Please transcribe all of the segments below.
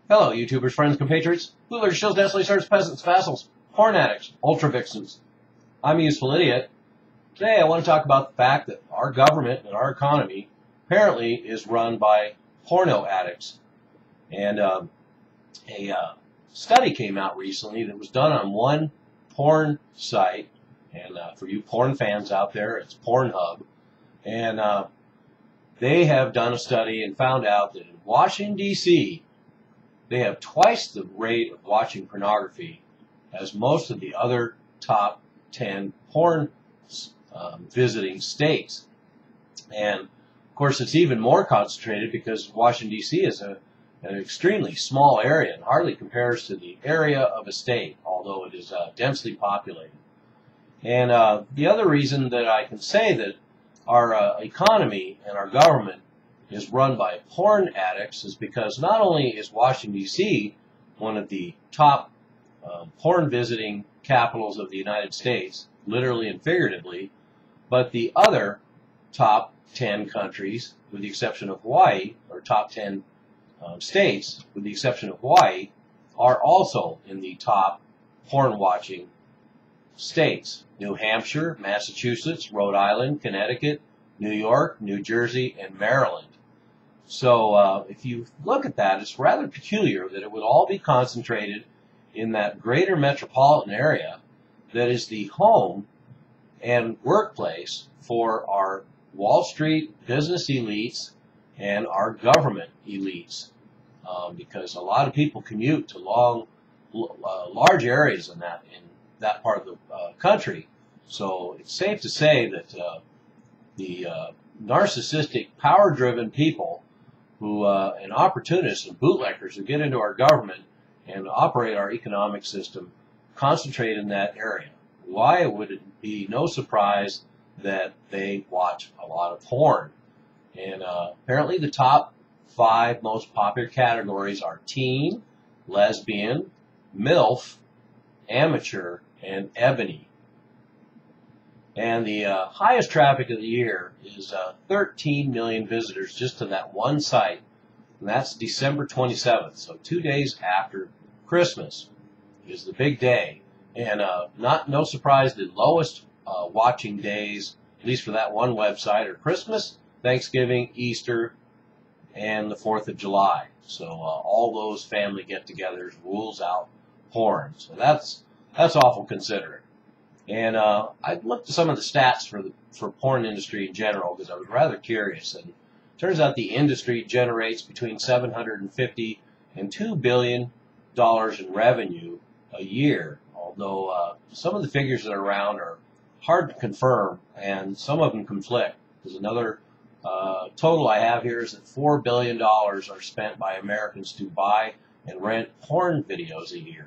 Hello, YouTubers, friends, compatriots, rulers, shills, destiny serfs, peasants, vassals, porn addicts, ultra vixens. I'm a useful idiot. Today I want to talk about the fact that our government and our economy apparently is run by porno addicts. And a study came out recently that was done on one porn site, and for you porn fans out there, it's Pornhub. And they have done a study and found out that in Washington, D.C., they have twice the rate of watching pornography as most of the other top 10 porn visiting states. And, of course, it's even more concentrated because Washington, D.C. is an extremely small area and hardly compares to the area of a state, although it is densely populated. And the other reason that I can say that our economy and our government is run by porn addicts is because not only is Washington, D.C. one of the top porn visiting capitals of the United States, literally and figuratively, but the other top 10 countries, with the exception of Hawaii, or top 10 states, with the exception of Hawaii, are also in the top porn watching states. New Hampshire, Massachusetts, Rhode Island, Connecticut, New York, New Jersey, and Maryland. So if you look at that, it's rather peculiar that it would all be concentrated in that greater metropolitan area that is the home and workplace for our Wall Street business elites and our government elites, because a lot of people commute to large areas in that part of the country. So it's safe to say that the narcissistic, power-driven people who and opportunists and bootleggers who get into our government and operate our economic system concentrate in that area. Why would it be no surprise that they watch a lot of porn? And apparently the top 5 most popular categories are teen, lesbian, MILF, amateur, and ebony. And the highest traffic of the year is 13 million visitors just to that one site, and that's December 27th, so 2 days after Christmas is the big day. And no surprise, the lowest watching days, at least for that one website, are Christmas, Thanksgiving, Easter, and the 4th of July. So all those family get-togethers rules out porn. So that's awful considerate. And I looked at some of the stats for porn industry in general because I was rather curious. And it turns out the industry generates between $750 and $2 billion in revenue a year. Although some of the figures that are around are hard to confirm, and some of them conflict. There's another total I have here is that $4 billion are spent by Americans to buy and rent porn videos a year.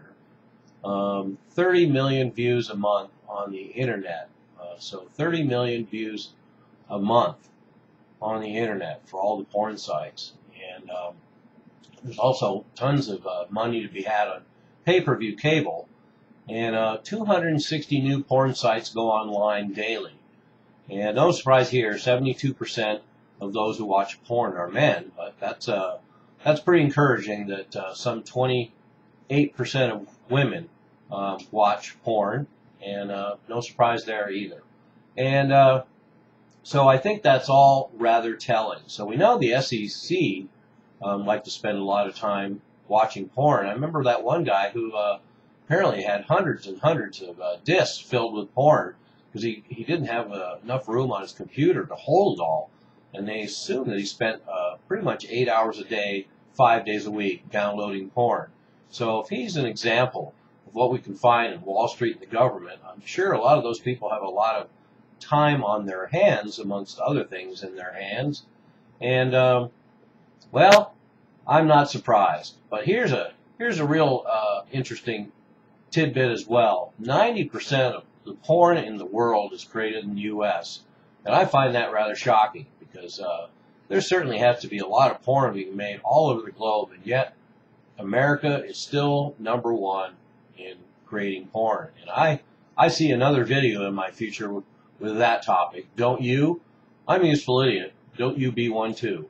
30 million views a month on the internet. So 30 million views a month on the internet for all the porn sites. And there's also tons of money to be had on pay-per-view cable. And 260 new porn sites go online daily. And no surprise here, 72% of those who watch porn are men. But that's pretty encouraging that some 28% of women watch porn, and no surprise there either. And so I think that's all rather telling. So we know the SEC like to spend a lot of time watching porn. I remember that one guy who apparently had hundreds and hundreds of discs filled with porn because he didn't have enough room on his computer to hold it all. And they assumed that he spent pretty much 8 hours a day, 5 days a week downloading porn. So if he's an example of what we can find in Wall Street and the government, I'm sure a lot of those people have a lot of time on their hands, amongst other things in their hands. And, well, I'm not surprised. But here's a real interesting tidbit as well. 90% of the porn in the world is created in the U.S. And I find that rather shocking because there certainly has to be a lot of porn being made all over the globe, and yet America is still #1 in creating porn. And I see another video in my future with that topic. Don't you? I'm a useful idiot. Don't you be one too.